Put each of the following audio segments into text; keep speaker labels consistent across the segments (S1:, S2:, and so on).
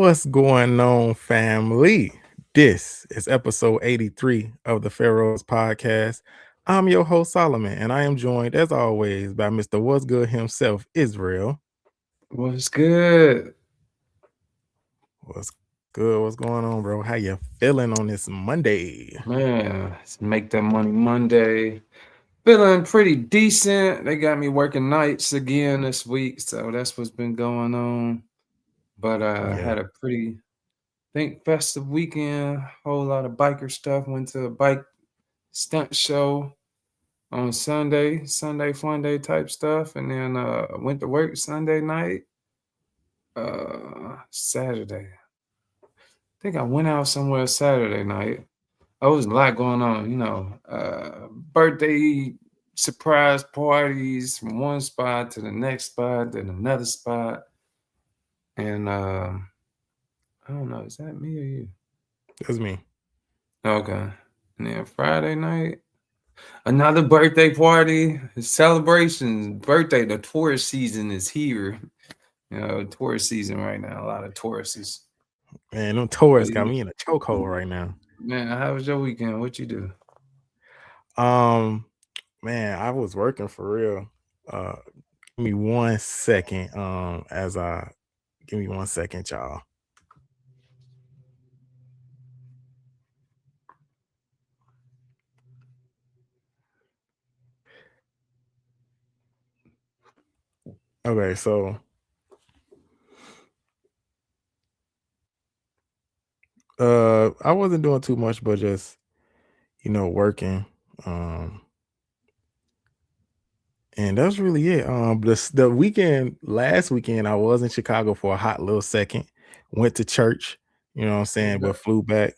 S1: What's going on, family? This is episode 83 of the Pharaohs Podcast. I'm your host, Solomon, and I am joined, as always, by Mr. What's Good himself, Israel.
S2: What's good?
S1: What's good? What's going on, bro? How you feeling on this Monday?
S2: Man, let's make that money Monday. Feeling pretty decent. They got me working nights again this week, so that's what's been going on. But I
S1: Yeah,
S2: had a pretty, think, festive weekend. Whole lot of biker stuff. Went to a bike stunt show on Sunday fun day type stuff, and then went to work Sunday night. Saturday. I think I went out somewhere Saturday night. Oh, there's a lot going on, birthday surprise parties from one spot to the next spot, then another spot. And I don't know, is that me or you?
S1: that's me.
S2: Okay. And then Friday night, another birthday party, celebrations, birthday. The tourist season is here. Tourist season right now. A lot of tourists.
S1: Man, them
S2: But
S1: tourists got me in a chokehold right now.
S2: man, how was your weekend? What you do?
S1: Um, man, I was working for real. Uh, give me 1 second. Give me 1 second, y'all. Okay, so I wasn't doing too much, but just working. Um, and that's really it. The weekend last weekend, I was in Chicago for a hot little second. Went to church, you know what I'm saying,
S2: Okay.
S1: but flew back.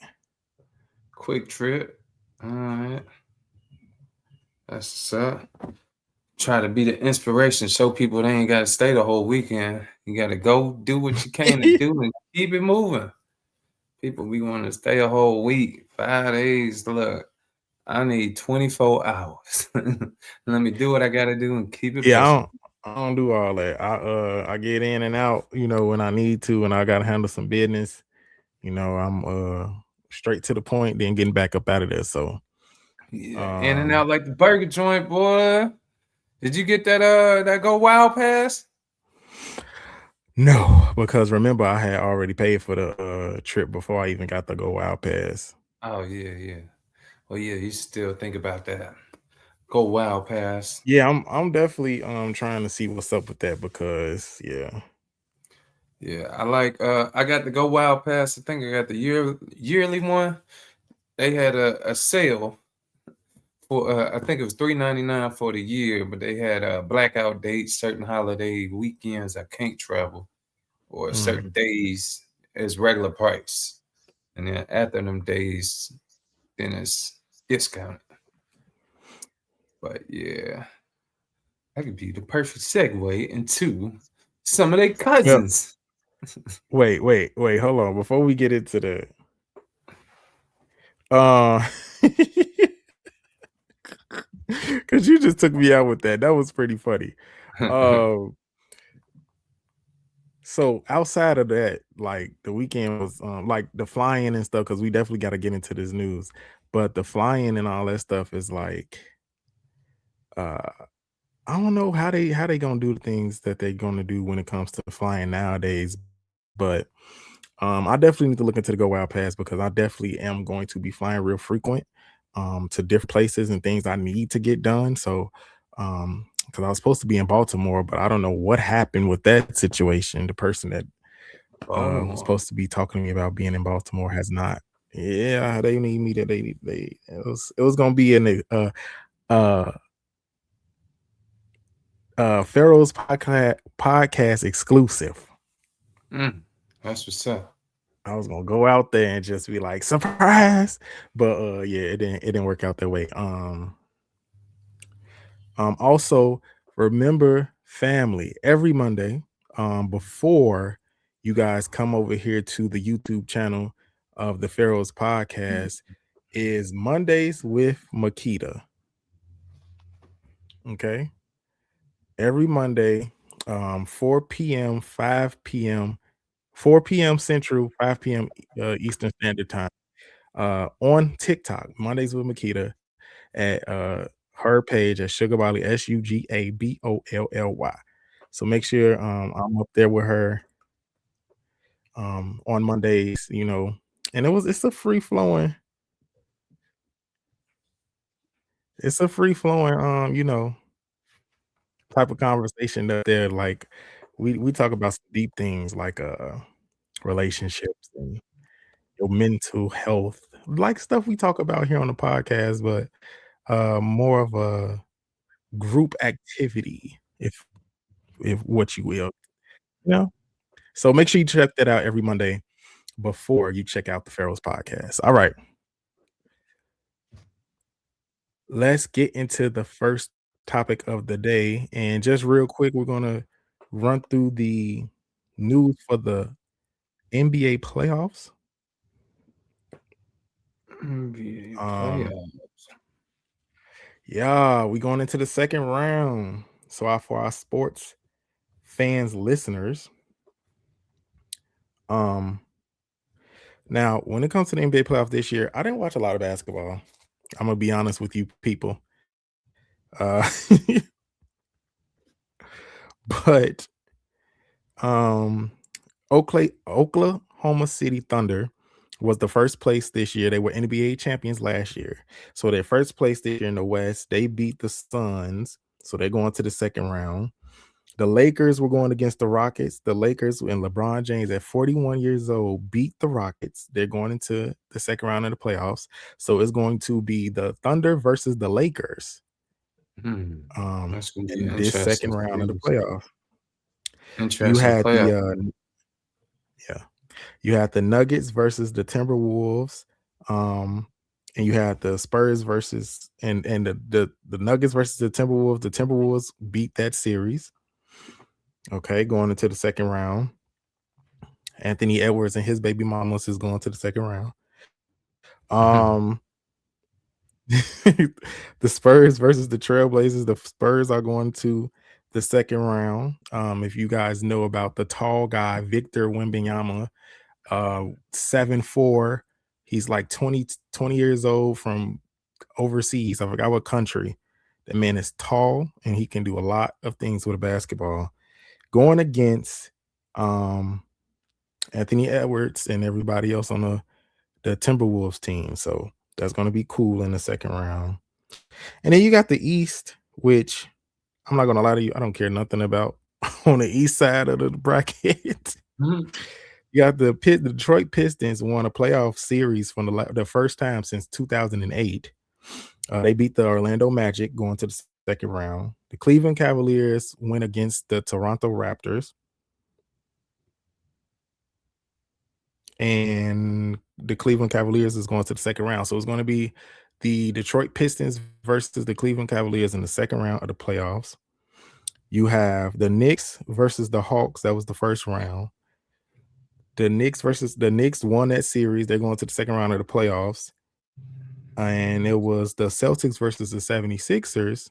S2: Quick trip. All right. That's what's up. Try to be the inspiration, show people they ain't got to stay the whole weekend. You got to go do what you can to do and keep it moving. People be wanting to stay a whole week, 5 days. Look, I need 24 hours. Let me do what I got to do and keep it
S1: Yeah,
S2: pushing.
S1: I don't do all that. I get in and out, when I need to, and I gotta handle some business. I'm straight to the point, then getting back up out of there. So
S2: Yeah, in and
S1: um
S2: out like the burger joint, boy. Did you get that Go Wild pass?
S1: no, because remember I had already paid for the trip before I even got the Go Wild Pass.
S2: Oh yeah, yeah. Well, yeah, you still think about that. Go Wild pass.
S1: Yeah, I'm definitely trying to see what's up with that because yeah.
S2: Yeah, I got the Go Wild Pass. I think I got the yearly one. They had a sale for I think it was $3.99 for the year, but they had blackout dates, certain holiday weekends I can't travel, or
S1: Mm.
S2: certain days as regular price. And then after them days, then it's discounted. But yeah, that could be the perfect segue into some of their
S1: Well,
S2: cousins.
S1: wait, hold on. Before we get into the uh because you just took me out with that. That was pretty funny. Um so outside of that, like the weekend was like the flying and stuff, because we definitely got to get into this news. But the flying and all that stuff is like uh I don't know how they gonna do the things that they're gonna do when it comes to flying nowadays. But I definitely need to look into the Go Wild Pass because I definitely am going to be flying real frequent to different places and things I need to get done. So because I was supposed to be in Baltimore, but I don't know what happened with that situation. The person that was
S2: Baltimore.
S1: supposed to be talking to me about being in Baltimore has not. Yeah, they need me to. They it was gonna be in the uh Pharaohs podcast exclusive.
S2: Mm, that's what's up.
S1: I was gonna go out there and just be like surprise, but yeah, it didn't work out that way. Also remember, family, every Monday, before you guys come over here to the YouTube channel of the Pharaohs podcast, is Mondays with Makita. Okay, every Monday, 4 p.m., 5 p.m., 4 p.m. Central, 5 p.m. Eastern Standard Time. On TikTok, Mondays with Makita at her page at Sugarbolly Sugabolly. So make sure I'm up there with her on Mondays, and it's a free flowing, type of conversation up there. Like we talk about some deep things like relationships and your mental health, like stuff we talk about here on the podcast, but more of a group activity, if what you will, you know? So make sure you check that out every Monday before you check out the Pharaohs podcast. All right, let's get into the first topic of the day. And just real quick, we're gonna run through the news for the NBA playoffs.
S2: NBA
S1: Um,
S2: playoffs.
S1: yeah, we going into the second round. So for our sports fans, listeners, um, now when it comes to the NBA playoffs this year, I didn't watch a lot of basketball. I'm gonna be honest with you, people. Uh, but um, Oklahoma City Thunder was the first place this year. They were NBA champions last year. So their first place this year in the West. They beat the Suns. So they're going to the second round. The Lakers were going against the Rockets. The Lakers and LeBron James at 41 years old beat the Rockets. They're going into the second round of the playoffs. So it's going to be the Thunder versus the Lakers
S2: Hmm. That's gonna be an
S1: in this
S2: interesting
S1: second round of the
S2: series.
S1: playoffs. You
S2: Interesting
S1: had
S2: playoff.
S1: the yeah, you had the Nuggets versus the Timberwolves. Um and you had the Spurs versus and the Nuggets versus the Timberwolves. The Timberwolves beat that series. Okay, going into the second round. Anthony Edwards and his baby mamas is going to the second round.
S2: Mhm.
S1: Um, the Spurs versus the Trailblazers. The Spurs are going to the second round. If you guys know about the tall guy, Victor Wembanyama, 7'4". He's like 20 years old from overseas. I forgot what country. That man is tall and he can do a lot of things with a basketball. Going against um Anthony Edwards and everybody else on the Timberwolves team. So that's going to be cool in the second round. And then you got the East, which I'm not going to lie to you, I don't care nothing about on the East side of the bracket.
S2: Mhm.
S1: You got the Detroit Pistons won a playoff series from the first time since 2008. They beat the Orlando Magic going to the second round. The Cleveland Cavaliers went against the Toronto Raptors, and the Cleveland Cavaliers is going to the second round. So it's going to be the Detroit Pistons versus the Cleveland Cavaliers in the second round of the playoffs. You have the Knicks versus the Hawks. That was the first round. The Knicks won that series. They're going to the second round of the playoffs. And it was the Celtics versus the 76ers.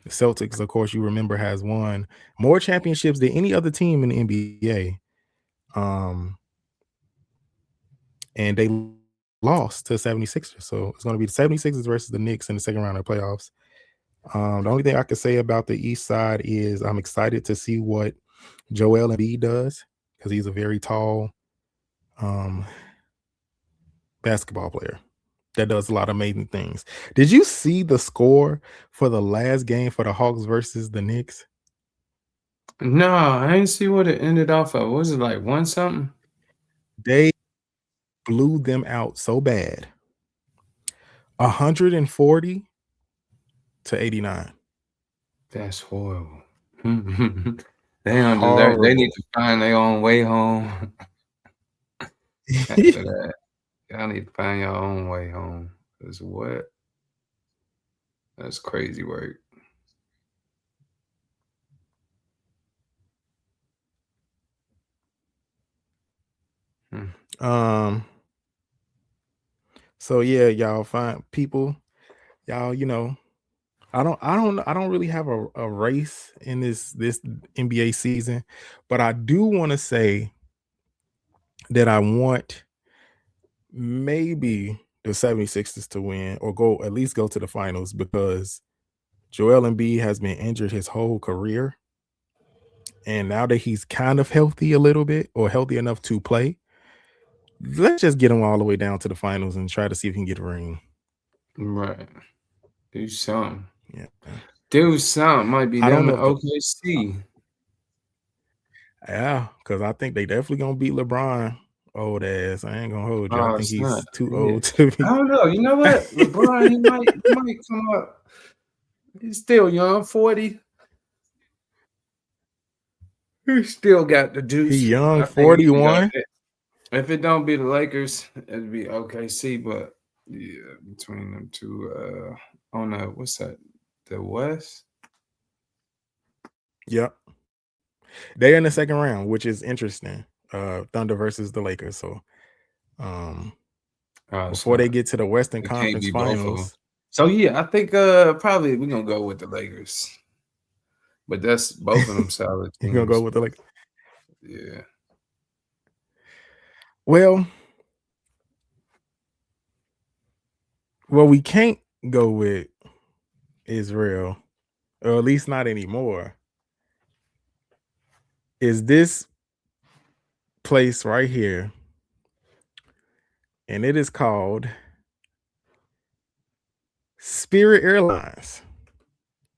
S1: The Celtics, of course, you remember, has won more championships than any other team in the NBA. Um, and they lost to 76ers. So it's going to be the 76ers versus the Knicks in the second round of the playoffs. The only thing I can say about the East side is I'm excited to see what Joel Embiid does because he's a very tall um, basketball player that does a lot of amazing things. Did you see the score for the last game for the Hawks versus the Knicks?
S2: No, I didn't see what it ended off of. Was it like one something?
S1: They blew them out so bad, 140-89.
S2: That's horrible. They don't deserve. They need
S1: Horrible.
S2: to find their own way home. After that, y'all need to find your own way home. Cause what? That's crazy work. Hmm.
S1: um. So yeah, y'all fine people. Y'all, I don't really have a race in this NBA season, but I do want to say that I want maybe the 76ers to win or go at least go to the finals because Joel Embiid has been injured his whole career. And now that he's kind of healthy a little bit or healthy enough to play, let's just get him all the way down to the finals and try to see if he can get a ring.
S2: Right. Do something.
S1: Yeah.
S2: Do something. Might be
S1: I don't
S2: them
S1: know
S2: in
S1: if the
S2: OKC.
S1: yeah, because I think they definitely gonna beat LeBron old ass. I ain't gonna hold you. I
S2: Oh,
S1: think
S2: it's not.
S1: he's too
S2: Yeah.
S1: old to
S2: I
S1: be.
S2: don't know. You know what? LeBron, he might come up. He's still young, 40. He still got the
S1: He
S2: juice.
S1: young,
S2: I think he can go.
S1: 41.
S2: If it don't be the Lakers, it'd be OKC. But yeah, between them two, on the what's that? The West.
S1: Yep. They're in the second round, which is interesting. Thunder versus the Lakers. So um
S2: Oh,
S1: before they
S2: snap.
S1: get to the Western
S2: It can't
S1: Conference
S2: be both of them.
S1: Finals,
S2: So yeah, I think probably we're gonna go with the Lakers. But that's both of them solid
S1: you're gonna go
S2: teams.
S1: with the
S2: But
S1: Lakers.
S2: yeah.
S1: Well, we can't go with Israel, or at least not anymore. Is this place right here, and it is called Spirit Airlines.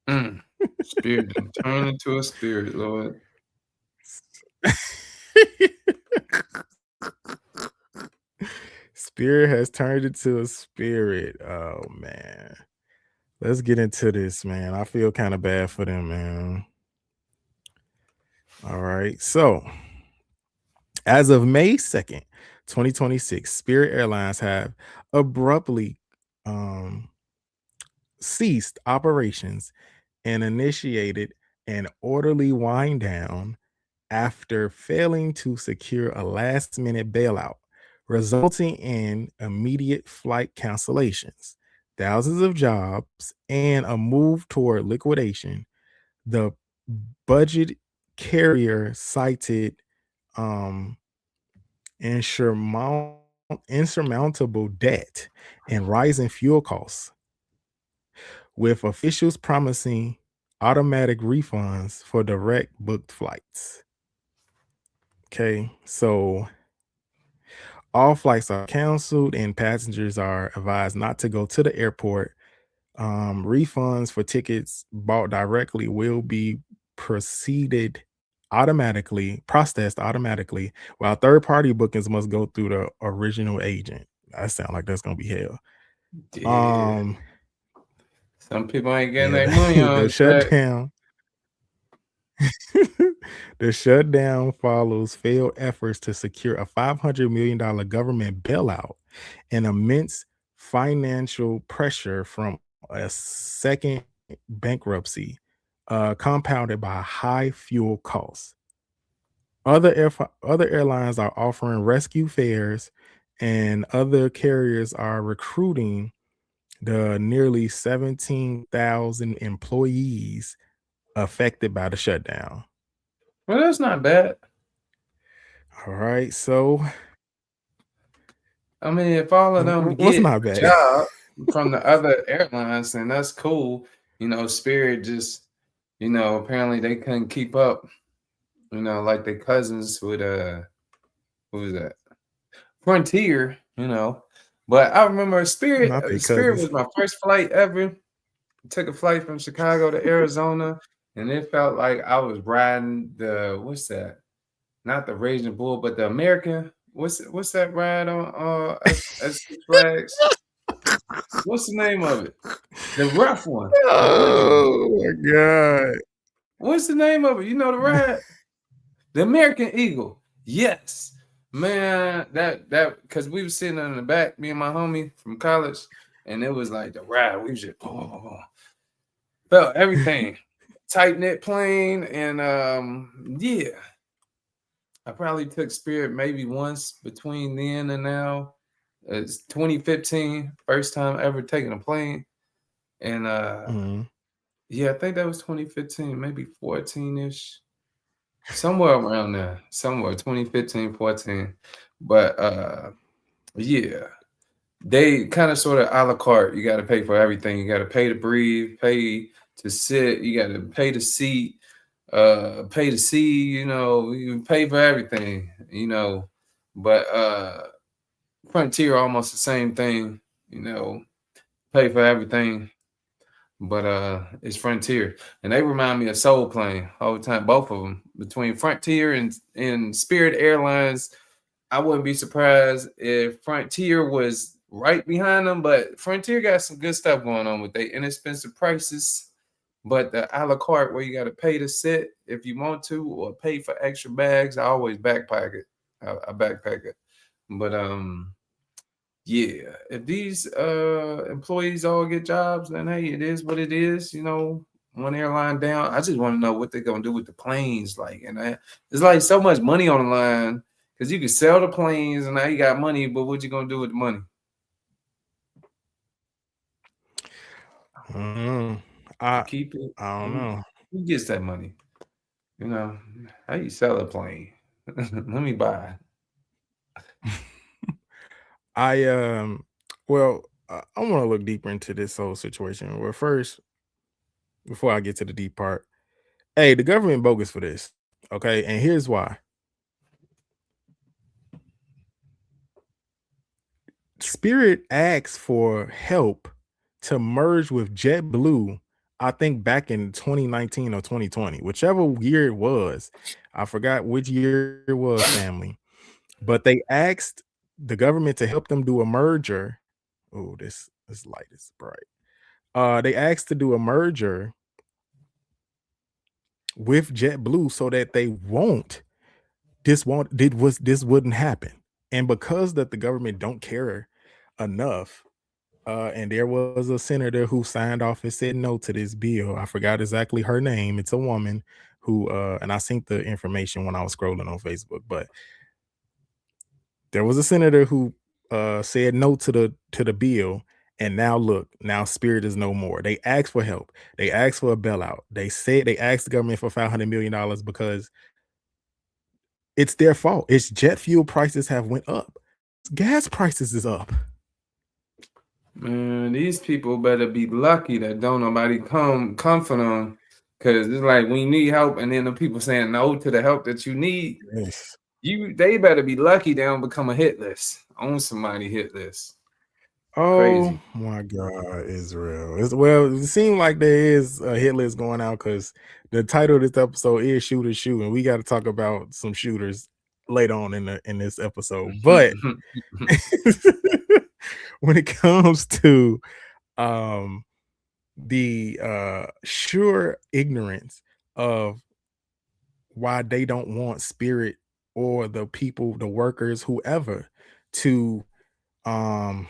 S2: Mm. Spirit done turn into a spirit, Lord.
S1: Spirit has turned into a spirit. Oh man. Let's get into this, man. I feel kind of bad for them, man. All right. So, as of May 2nd, 2026, Spirit Airlines have abruptly um, ceased operations and initiated an orderly wind down after failing to secure a last minute bailout, resulting in immediate flight cancellations, thousands of jobs, and a move toward liquidation. The budget carrier cited um, insurmountable debt and rising fuel costs, with officials promising automatic refunds for direct booked flights. Okay, so all flights are canceled and passengers are advised not to go to the airport. Refunds for tickets bought directly will be processed automatically, while third party bookings must go through the original agent. That sounds like that's gonna be hell.
S2: Yeah.
S1: Um,
S2: Some people ain't getting
S1: yeah,
S2: their money
S1: the
S2: on track.
S1: shutdown. The shutdown follows failed efforts to secure a $500 million government bailout and immense financial pressure from a second bankruptcy, compounded by high fuel costs. Other airlines are offering rescue fares, and other carriers are recruiting the nearly 17,000 employees affected by the shutdown.
S2: Well, that's not bad.
S1: All right, so
S2: I mean, if all of them
S1: what's
S2: get
S1: not
S2: a
S1: bad?
S2: job from the other airlines, then that's cool. Spirit just, apparently they couldn't keep up, like their cousins with who was that? Frontier. But I remember Spirit
S1: Not their
S2: Spirit
S1: cousins.
S2: was my first flight ever. Took a flight from Chicago to Arizona, and it felt like I was riding the what's that? Not the Raging Bull, but the American. What's that ride on at Six Flags? What's the name of it? The rough one. The rough one.
S1: Oh my god.
S2: What's the name of it? You know the ride? The American Eagle. Yes. Man, that because we were sitting in the back, me and my homie from college, and it was like the ride. We was just felt everything. Tight knit plane, and yeah. I probably took Spirit maybe once between then and now. It's 2015, first time ever taking a plane. And
S1: Mhm.
S2: yeah, I think that was 2015, maybe 14-ish. Somewhere around there. Somewhere 2015, 14. But yeah, they kind of sort of a la carte. You got to pay for everything. You got to pay to breathe, pay to sit. You got to pay to seat, pay to see. You pay for everything. But Frontier almost the same thing. You know, pay for everything. But it's Frontier, and they remind me of Soul Plane all the time. Both of them between Frontier and Spirit Airlines. I wouldn't be surprised if Frontier was right behind them, but Frontier got some good stuff going on with their inexpensive prices. But the a la carte where you got to pay to sit if you want to, or pay for extra bags, I always backpack it. I backpack it. But yeah, if these employees all get jobs, then hey, it is what it is. One airline down. I just want to know what they're gonna do with the planes. Like, and it's like so much money on the line because you can sell the planes and now you got money, but what you gonna do with the money?
S1: Mm, I
S2: Keep it.
S1: I don't know.
S2: Who gets that money? You know, how you sell a plane? Let me buy.
S1: I well, I want to look deeper into this whole situation. Well, first, before I get to the deep part, hey, the government bogus for this. Okay, and here's why. Spirit asked for help to merge with JetBlue, I think back in 2019 or 2020, whichever year it was. I forgot which year it was, family. But they asked the government to help them do a merger. Oh, this light is bright. They asked to do a merger with JetBlue so that they won't this won't did was this wouldn't happen. And because that the government don't care enough. And there was a senator who signed off and said no to this bill. I forgot exactly her name. It's a woman who, and I sent the information when I was scrolling on Facebook. But there was a senator who said no to the bill, and now look, now Spirit is no more. They asked for help. They asked for a bailout. They said they asked the government for $500 million because it's their fault. It's jet fuel prices have went up. Gas prices is up.
S2: Man, these people better be lucky that don't nobody come for them. Cause it's like we need help, and then the people saying no to the help that you need.
S1: Yes.
S2: They better be lucky they don't become a hit list. On somebody hit list.
S1: Oh
S2: Crazy.
S1: my God, Israel. Well, it seems like there is a hit list going out because the title of this episode is Shooters Shoot, and we got to talk about some shooters later on in this episode. But when it comes to um the sure ignorance of why they don't want Spirit or the people, the workers, whoever, to um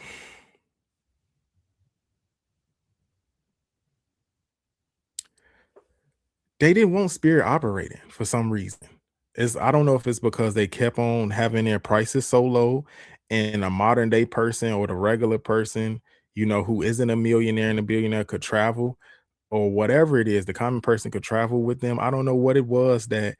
S1: they didn't want Spirit operating for some reason. I don't know if it's because they kept on having their prices so low, and a modern day person or the regular person, who isn't a millionaire and a billionaire could travel, or whatever it is, the common person could travel with them. I don't know what it was that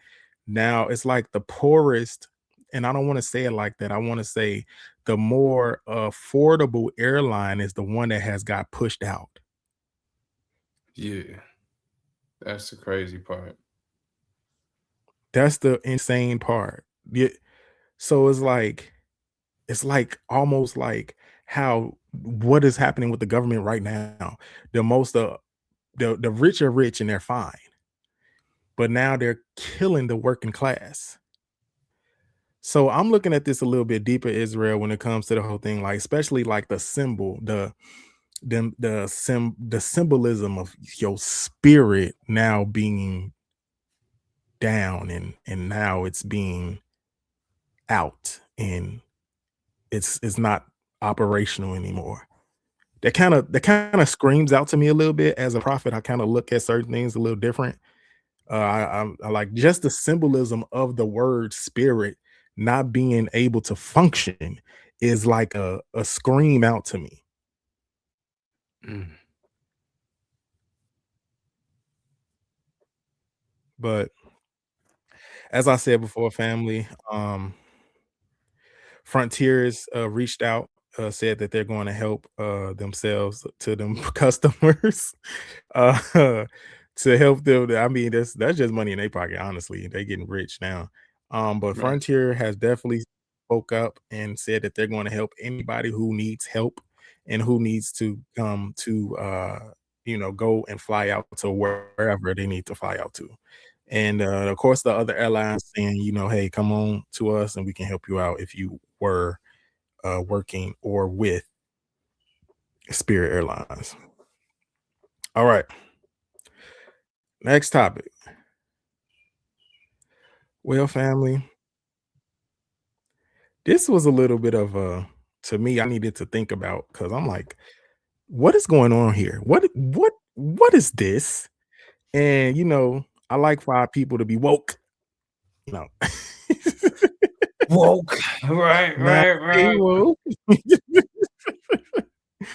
S1: now it's like the poorest, and I don't want to say it like that. I want to say the more affordable airline is the one that has got pushed out.
S2: Yeah, that's the crazy part.
S1: That's the insane part. Yeah. So it's like almost like how what is happening with the government right now. The most the rich are rich and they're fine, but now they're killing the working class. So I'm looking at this a little bit deeper, Israel, when it comes to the whole thing, like especially like the symbol, the symbolism of your spirit now being down and now it's being out and it's not operational anymore. That kind of screams out to me a little bit as a prophet. I kind of look at certain things a little different. I like just the symbolism of the word spirit not being able to function is like a scream out to me.
S2: Mm.
S1: But as I said before, family, Frontiers reached out, said that they're going to help themselves to them customers uh, to help them. I mean, that's just money in their pocket. Honestly, they getting rich now. But
S2: Right.
S1: Frontier has definitely spoke up and said that they're going to help anybody who needs help and who needs to come to go and fly out to wherever they need to fly out to. And of course, the other airlines saying, hey, come on to us and we can help you out if you were working or with Spirit Airlines. All right. Next topic. Well, family, this was a little bit of to me, I needed to think about because I'm like, what is going on here? What is this? And I like for our people to be woke, you know.
S2: Woke. Right,
S1: Not
S2: right,
S1: stay
S2: right.
S1: woke.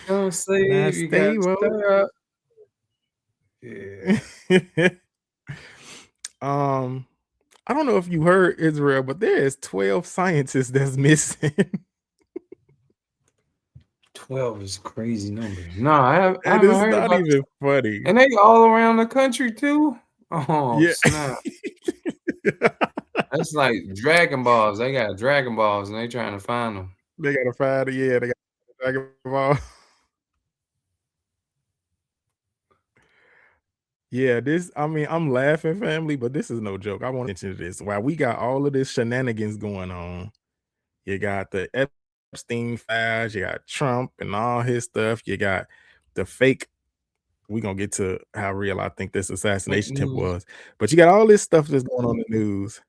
S2: Don't
S1: Not
S2: sleep. You got
S1: stay
S2: to
S1: woke.
S2: stay up. Yeah.
S1: um, I don't know if you heard Israel, but there is 12 scientists that's missing.
S2: 12 is a crazy number. No, I
S1: And
S2: haven't
S1: it's
S2: heard
S1: not
S2: about.
S1: even funny.
S2: And they all around the country too. Oh
S1: Yeah.
S2: snap! That's like Dragon Balls. They got Dragon Balls, and they trying to find them.
S1: They gotta find it. Yeah, they got Dragon Ball. Yeah, I mean, I'm laughing, family, but this is no joke. I want to mention this. While we got all of this shenanigans going on, you got the Epstein files, you got Trump and all his stuff, you got the fake. We're gonna get to how real I think this
S2: Fake
S1: assassination attempt
S2: news.
S1: was. But you got all this stuff that's going on in the news.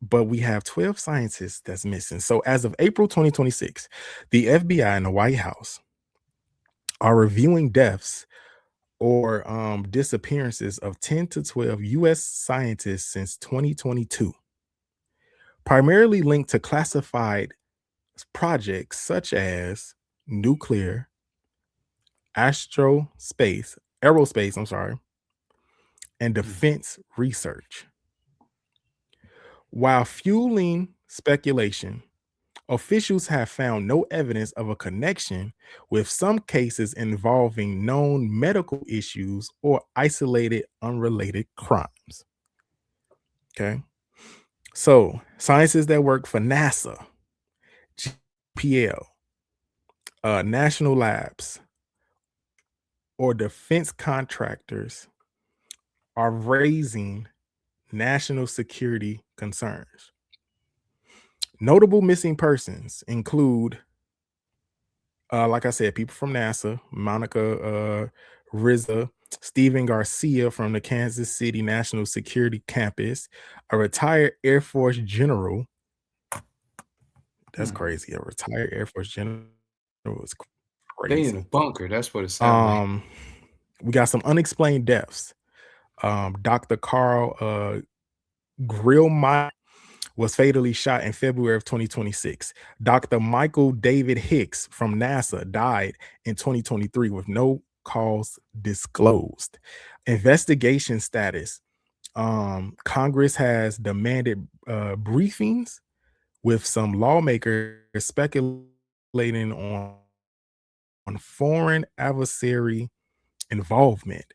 S1: But we have 12 scientists that's missing. So as of April 2026, the FBI and the White House are reviewing deaths or disappearances of 10 to 12 US scientists since 2022, primarily linked to classified projects such as nuclear, aerospace, I'm sorry, and
S2: Mm.
S1: defense research. While fueling speculation, officials have found no evidence of a connection, with some cases involving known medical issues or isolated unrelated crimes. Okay. So, scientists that work for NASA, GPL, national labs, or defense contractors are raising national security concerns. Notable missing persons include, like I said, people from NASA, Monica Rizza, Stephen Garcia from the Kansas City National Security Campus, a retired Air Force general. That's
S2: Mm.
S1: crazy. A retired Air Force general is
S2: They in a
S1: crazy.
S2: bunker. That's what it sounds like.
S1: We got some unexplained deaths. Dr. Carl Grillmeyer was fatally shot in February of 2026. Dr. Michael David Hicks from NASA died in 2023 with no cause disclosed. Investigation status. Congress has demanded briefings, with some lawmakers speculating on foreign adversary involvement.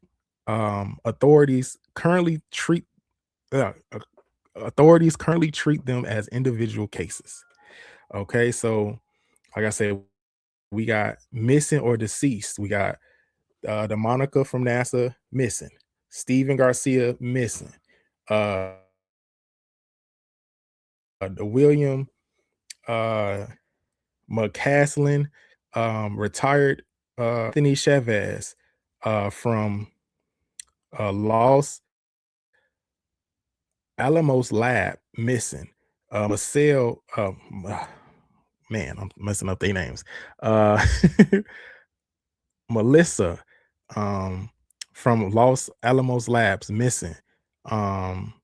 S1: Authorities currently treat them as individual cases. Okay, so like I said, we got missing or deceased. We got the Monica from NASA missing, Stephen Garcia missing, the William uh, McCaslin, retired Anthony Chavez from Los Alamos Lab missing. Marcel, man, I'm messing up their names. Uh, Melissa from Los Alamos Labs missing. Um,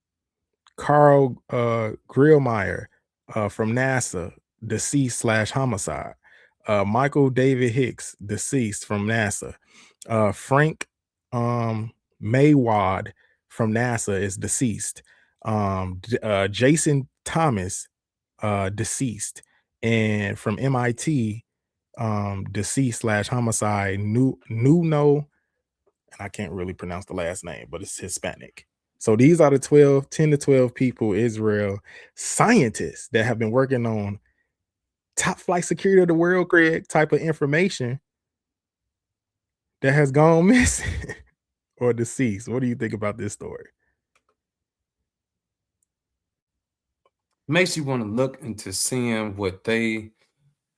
S1: Carl Grillmeyer from NASA, deceased slash homicide. Michael David Hicks, deceased from NASA. Frank Maywad from NASA is deceased. Jason Thomas deceased, and from MIT, deceased slash homicide, Nuno, and I can't really pronounce the last name, but it's Hispanic. So these are the 10 to 12 people, Israel scientists that have been working on top flight security of the world, Craig, type of information that has gone missing or deceased. What do you think about this story?
S2: Makes you want to look into seeing what they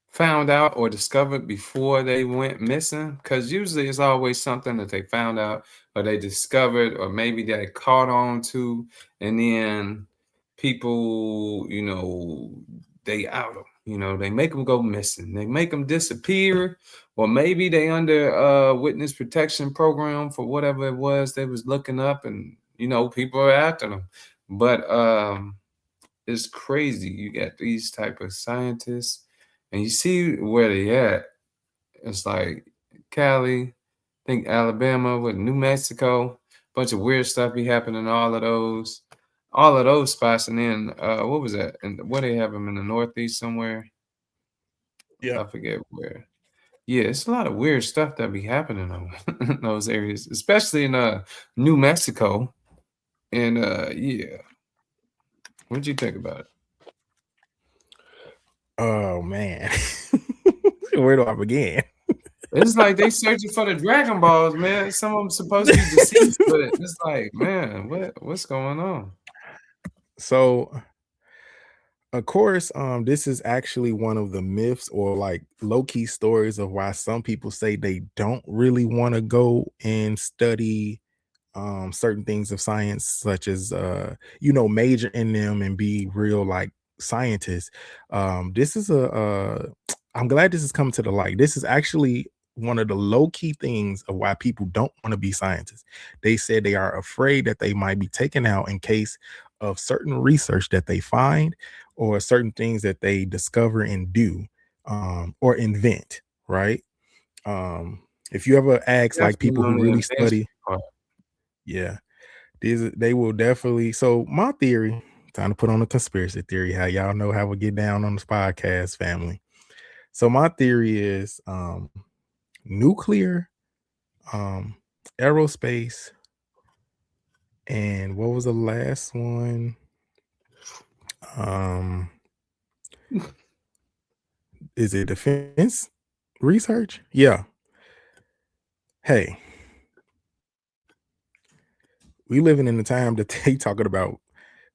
S2: found out or discovered before they went missing, because usually it's always something that they found out or they discovered or maybe they caught on to, and then people, they out them, they make them go missing, they make them disappear, or maybe they under witness protection program for whatever it was they was looking up, and people are after them. But it's crazy. You got these type of scientists, and you see where they at. It's like Cali, I think Alabama, with New Mexico, bunch of weird stuff be happening. All of those spots, and then what was that? And where they have them in the Northeast somewhere?
S1: Yeah.
S2: I forget where. Yeah, it's a lot of weird stuff that be happening in those areas, especially in New Mexico. And yeah, what'd you think about it?
S1: Oh man. Where do I begin?
S2: It's like they searching for the Dragon Balls, man. Some of them supposed to be deceased, but it's like, man, what's going on?
S1: So of course, this is actually one of the myths or like low-key stories of why some people say they don't really want to go and study certain things of science, such as major in them and be real like scientists. This is I'm glad this is coming to the light. This is actually one of the low-key things of why people don't want to be scientists. They said they are afraid that they might be taken out in case of certain research that they find or certain things that they discover and do, or invent, right? If you ever ask like
S2: Definitely
S1: people
S2: on
S1: who
S2: the
S1: really
S2: advanced
S1: study,
S2: part.
S1: yeah, they will definitely. So my theory, time to put on a conspiracy theory, how y'all know how we get down on this podcast, family. So my theory is nuclear, um, aerospace, and what was the last one? Um, is it defense research? Yeah. Hey, we living in a time that they talking about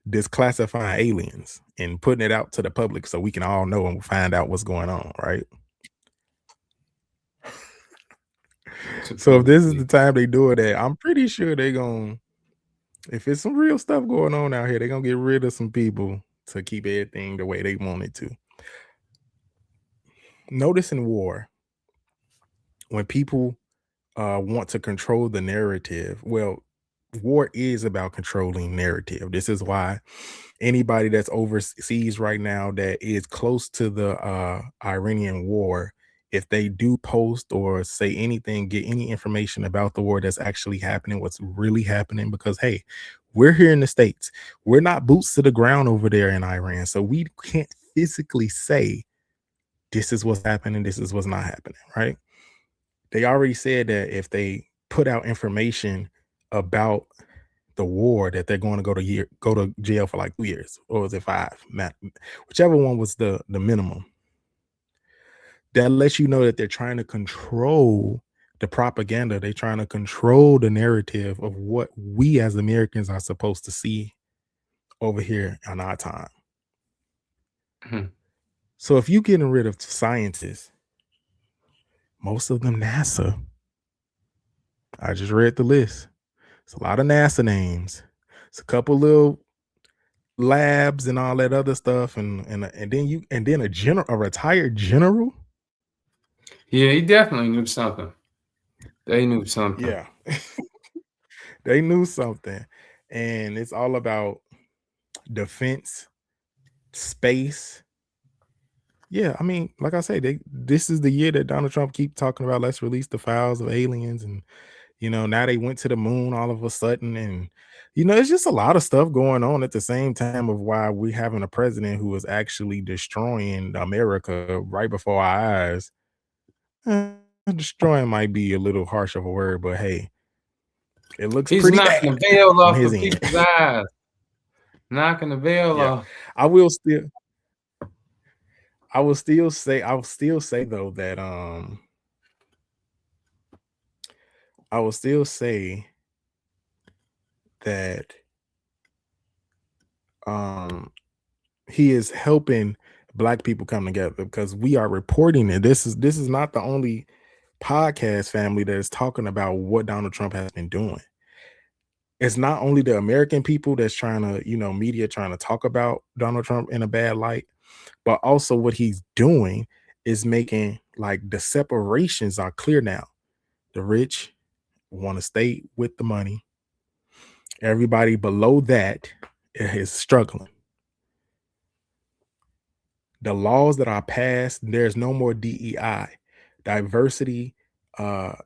S1: disclassifying aliens and putting it out to the public so we can all know and find out what's going on, right? So if this is
S2: Supposedly.
S1: the time they do it at, I'm pretty sure they going if it's some real stuff going on out here, they're gonna get rid of some people to keep everything the way they want it to. Notice in war, when people want to control the narrative, well, war is about controlling narrative. This is why anybody that's overseas right now that is close to the Iranian war, if they do post or say anything, get any information about the war that's actually happening, what's really happening, because hey, we're here in the States. We're not boots to the ground over there in Iran. So we can't physically say this is what's happening, this is what's not happening, right? They already said that if they put out information about the war that they're going to go to jail for like 2 years, or was it 5? Whichever one was the minimum. That lets you know that they're trying to control the propaganda. They're trying to control the narrative of what we as Americans are supposed to see over here on our time.
S2: Mhm.
S1: So if you're getting rid of scientists, most of them NASA. I just read the list. It's a lot of NASA names. It's a couple little labs and all that other stuff, and then a retired general.
S2: Yeah, he definitely knew something. They knew something.
S1: Yeah, they knew something, and it's all about defense, space. Yeah, I mean, like I say, this is the year that Donald Trump keep talking about. Let's release the files of aliens, and Now they went to the moon all of a sudden, and it's just a lot of stuff going on at the same time of why we having a president who is actually destroying America right before our eyes. Destroying might be a little harsh of a word, but hey, it looks
S2: He's
S1: pretty
S2: knocking
S1: bad
S2: the veil
S1: on
S2: off
S1: his
S2: of
S1: end.
S2: people's eyes. Knocking the veil
S1: Yeah,
S2: off.
S1: I will still, I'll still say though that I will still say that um he is helping black people come together because we are reporting it. This is not the only podcast family that is talking about what Donald Trump has been doing. It's not only the American people that's trying to, media trying to talk about Donald Trump in a bad light, but also what he's doing is making like the separations are clear now. The rich want to stay with the money. Everybody below that is struggling. The laws that are passed, there's no more DEI, diversity,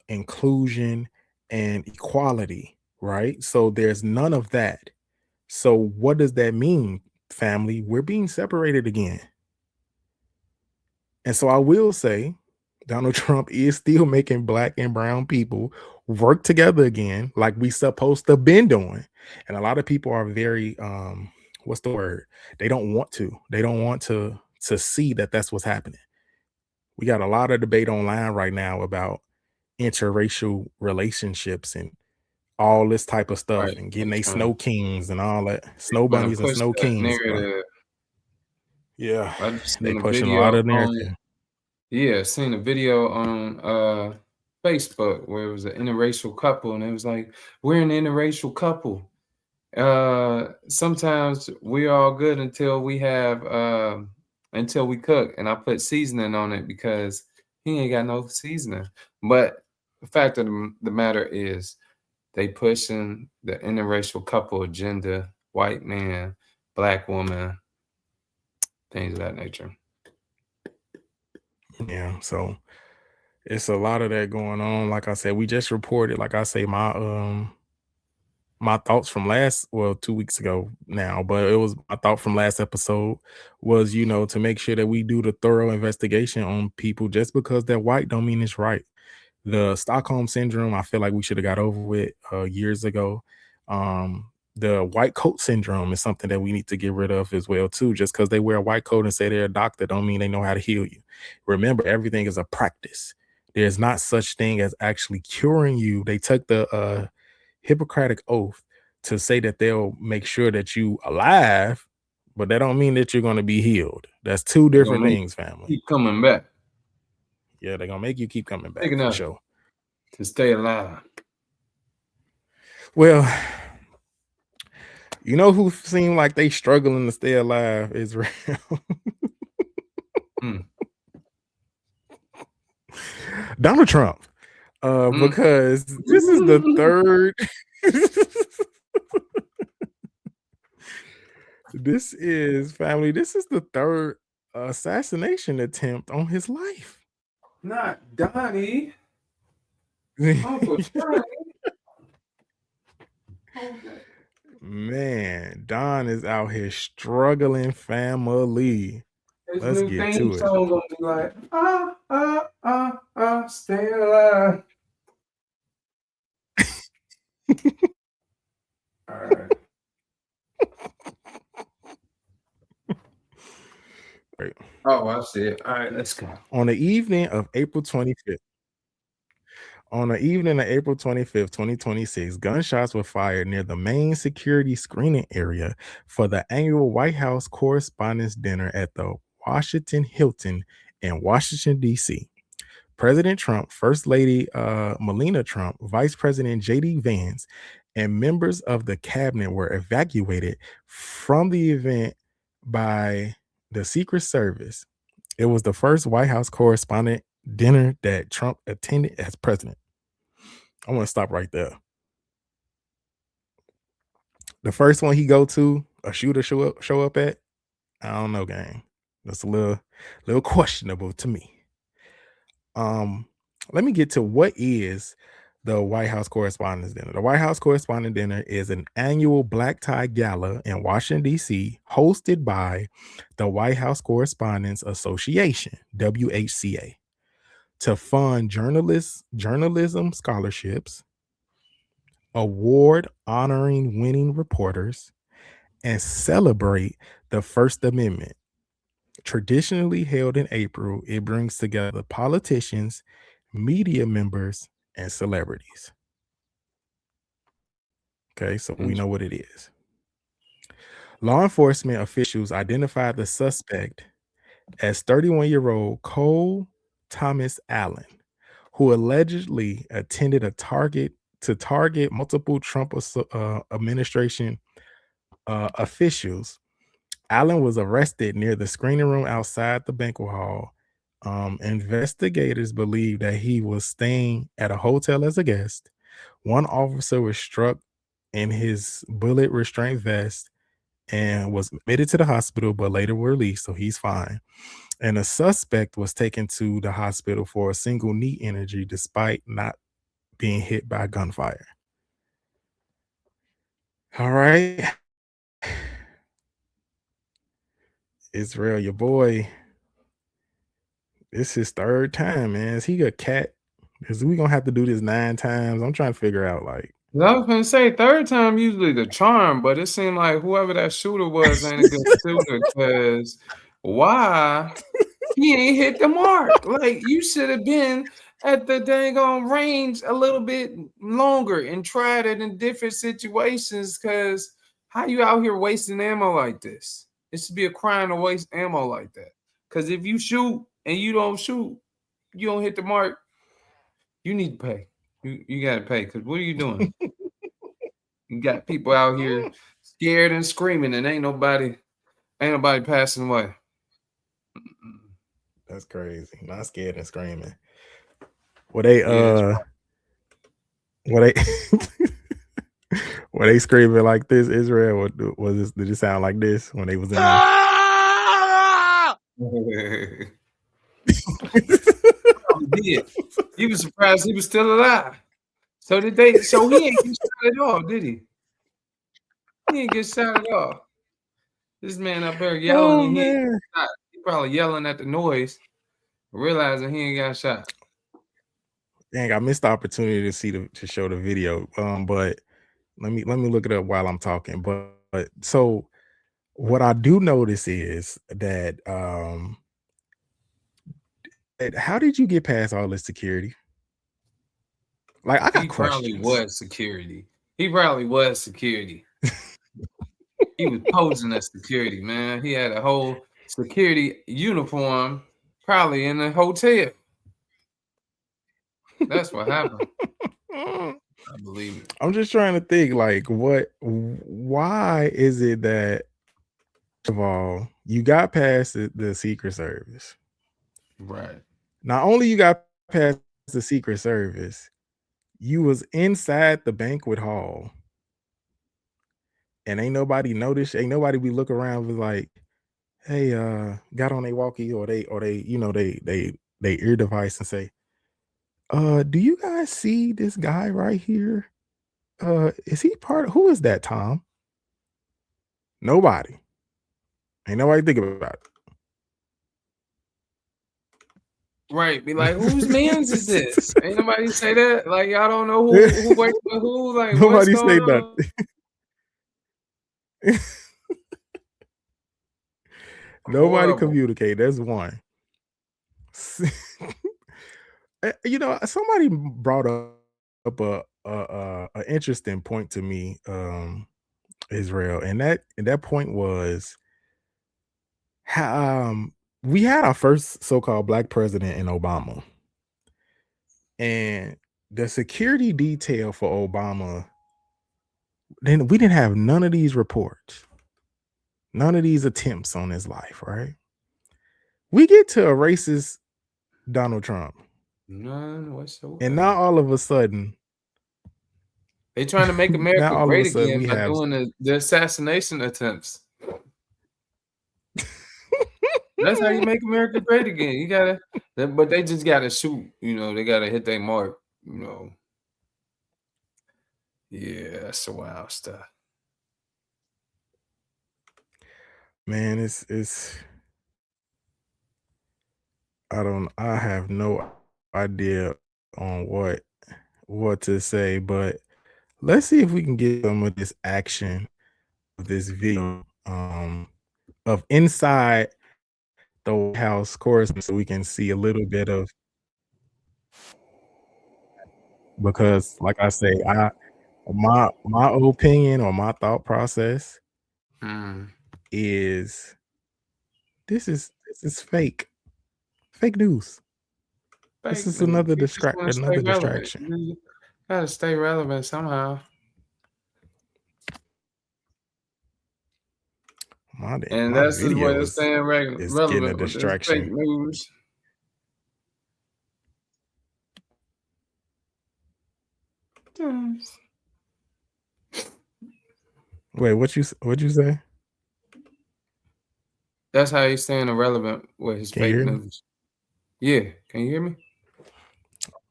S1: inclusion, and equality, right? So there's none of that. So what does that mean, family? We're being separated again. And so I will say Donald Trump is still making black and brown people work together again, like we supposed to been doing. And a lot of people are very what's the word? They don't want to. They don't want to see that that's what's happening. We got a lot of debate online right now about interracial relationships and all this type of stuff
S2: Right.
S1: and
S2: They
S1: getting they
S2: trying,
S1: snow kings and all that,
S2: they
S1: snow
S2: trying to
S1: bunnies and
S2: push
S1: snow
S2: that
S1: kings. But
S2: narrative.
S1: yeah,
S2: I just
S1: they
S2: seen a
S1: pushing a lot
S2: video
S1: of
S2: on,
S1: narrative.
S2: yeah, seen a video on Facebook where it was an interracial couple, and it was like, we're an interracial couple. Sometimes we're all good until we have until we cook, and I put seasoning on it because he ain't got no seasoning. But the fact of the matter is, they pushing the interracial couple agenda, white man, black woman, things of that nature.
S1: Yeah, so it's a lot of that going on. Like I said, we just reported, like I say, my thoughts from 2 weeks ago now, but it was my thought from last episode was, to make sure that we do the thorough investigation on people. Just because they're white don't mean it's right. The Stockholm syndrome, I feel like we should have got over with years ago. Um, the white coat syndrome is something that we need to get rid of as well too. Just because they wear a white coat and say they're a doctor, don't mean they know how to heal you. Remember, everything is a practice. There's not such thing as actually curing you. They took the Hippocratic oath to say that they'll make sure that you alive, but that don't mean that you're going to be healed. That's two
S2: They're gonna
S1: different
S2: make
S1: things, family.
S2: keep coming back,
S1: Yeah, they're gonna make you keep coming
S2: big
S1: back for
S2: enough
S1: sure.
S2: to stay alive.
S1: Well, who seem like they struggling to stay alive? Israel.
S2: Mm.
S1: Donald Trump.
S2: Mm.
S1: Because this is the third. This is family. This is the third assassination attempt on his life.
S2: Not Donnie. Uncle Johnny. Okay.
S1: Man, Don is out here struggling, family.
S2: His
S1: Let's
S2: new
S1: get
S2: theme
S1: to it.
S2: song gonna be like, stay alive. All right.
S1: Right.
S2: Oh, I see it. All right, let's go.
S1: On the evening of April 25th, 2026, gunshots were fired near the main security screening area for the annual White House Correspondence Dinner at the Washington Hilton in Washington, D.C. President Trump, First Lady Melania Trump, Vice President J.D. Vance, and members of the cabinet were evacuated from the event by the Secret Service. It was the first White House correspondent dinner that Trump attended as president. I want to stop right there. The first one he go to, a shooter show up at, I don't know, gang. That's a little questionable to me. Let me get to what is the White House Correspondence Dinner. The White House Correspondence Dinner is an annual black tie gala in Washington, D.C., hosted by the White House Correspondence Association, WHCA, to fund journalism scholarships, award honoring winning reporters, and celebrate the First Amendment. Traditionally held in April, it brings together politicians, media members, and celebrities. Okay, so we know what it is. Law enforcement officials identified the suspect as 31-year-old Cole Thomas Allen, who allegedly attended a target multiple Trump administration officials. Allen was arrested near the screening room outside the banquet hall. Investigators believe that he was staying at a hotel as a guest. One officer was struck in his bullet restraint vest and was admitted to the hospital, but later released, so he's fine. And a suspect was taken to the hospital for a single knee injury despite not being hit by gunfire. All right. Israel, your boy. It's his third time, man. Is he a cat? Is we gonna have to do this 9 times? I'm trying to figure out, like.
S2: I was gonna say third time usually the charm, but it seemed like whoever that shooter was ain't a good shooter. Cause why he ain't hit the mark? Like you should have been at the dang on range a little bit longer and tried it in different situations. Cause how you out here wasting ammo like this? It should be a crime to waste ammo like that. Cause if you shoot and you don't shoot, you don't hit the mark, you need to pay. You gotta pay. Cause what are you doing? You got people out here scared and screaming, and ain't nobody passing away.
S1: That's crazy. Not scared and screaming. Were they
S2: Yeah,
S1: were they were they screaming like this, Israel? Or did it sound like this when they was in there?
S2: he did. He was surprised he was still alive. So did they? So he ain't get shot at all, did he? He didn't get shot at all. This man up there yelling,
S1: Oh
S2: and he ain't
S1: man.
S2: get shot. He probably yelling at the noise, realizing he ain't got shot.
S1: Dang, I missed the opportunity to show the video. But let me look it up while I'm talking. But so what I do notice is that how did you get past all this security? Like, I got
S2: He probably
S1: questions.
S2: was security. He probably was security. He was posing as security, man. He had a whole security uniform, probably in a hotel. That's what happened. I believe it.
S1: I'm just trying to think, like, why is it that, first of all, you got past the Secret Service?
S2: Right.
S1: Not only you got past the Secret Service, you was inside the banquet hall, and ain't nobody noticed. Ain't nobody be look around with like, hey, got on a walkie or they they ear device and say, do you guys see this guy right here? Is he who is that, Tom? Nobody. Ain't nobody think about it.
S2: Right. Be like, whose man's is this? Ain't nobody say that. Like, y'all don't know who works with who. Like, what's
S1: Nobody say
S2: going on?
S1: nothing. Nobody
S2: Horrible.
S1: communicate. That's one. Somebody brought up a interesting point to me, Israel, and that point was how we had our first so-called black president in Obama, and the security detail for Obama. Then we didn't have none of these reports, none of these attempts on his life, right? We get to a racist Donald Trump.
S2: None whatsoever.
S1: And now all of a sudden,
S2: they trying to make America great again
S1: we
S2: by
S1: have
S2: doing the assassination attempts. That's how you make America great again. You gotta, but they just gotta shoot. They gotta hit their mark. Yeah, that's some wild stuff.
S1: Man, it's I have no idea on what to say, but let's see if we can get some of this action of this video of inside the White House correspondence so we can see a little bit of because like I say, my opinion or my thought process
S2: Mm.
S1: is this is fake news. This
S2: Fake
S1: is
S2: news. You just want to stay
S1: another
S2: relevant.
S1: distraction.
S2: You gotta stay relevant somehow. And
S1: My
S2: that's his way
S1: video
S2: of staying
S1: is getting a
S2: relevant with this fake
S1: distraction.
S2: news. Yes.
S1: Wait, what'd you say?
S2: That's how he's staying irrelevant with his
S1: Can you
S2: fake
S1: hear me?
S2: news. Yeah, can you hear me?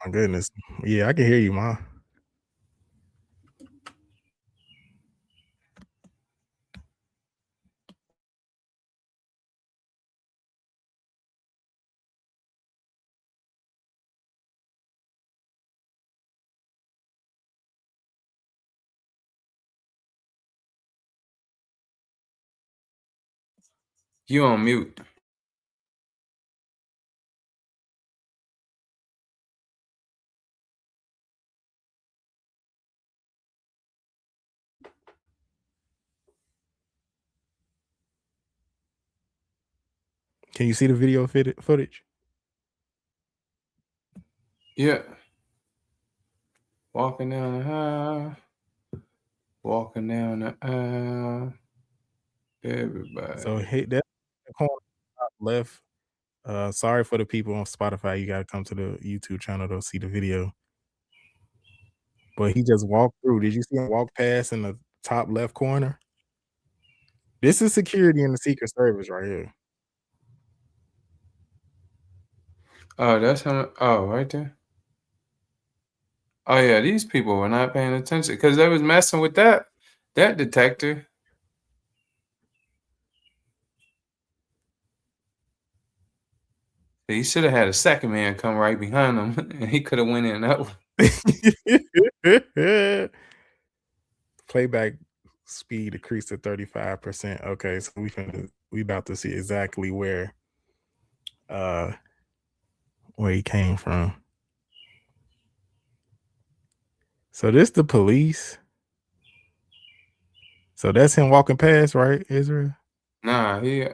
S1: My goodness. Yeah, I can hear you, ma.
S2: You on mute.
S1: Can you see the video footage?
S2: Yeah. Walking down the aisle. Walking down the aisle.
S1: So
S2: Everybody.
S1: hit that corner top left. Sorry for the people on Spotify. You gotta come to the YouTube channel to see the video. But he just walked through. Did you see him walk past in the top left corner? This is security in the Secret Service right here.
S2: Oh, that's him. Oh, right there. Oh yeah, these people were not paying attention because they was messing with that detector. He should have had a second man come right behind him, and he could have went in that way.
S1: Playback speed decreased to 35%. Okay, so we about to see exactly uh where he came from. So this the police. So that's him walking past, right, Israel?
S2: Nah, he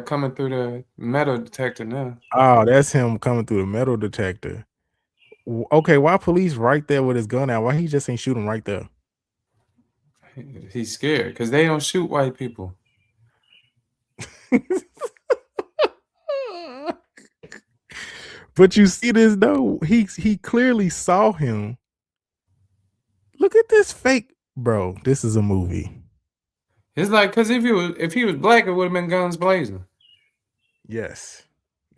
S2: coming through the metal detector now.
S1: Oh, that's him coming through the metal detector. Okay, why police right there with his gun out? Why he just ain't shoot him right there?
S2: He's scared because they don't shoot white people.
S1: But you see this though, he clearly saw him. Look at this fake, bro. This is a movie.
S2: It's like because if he was black, it would have been guns blazing.
S1: Yes,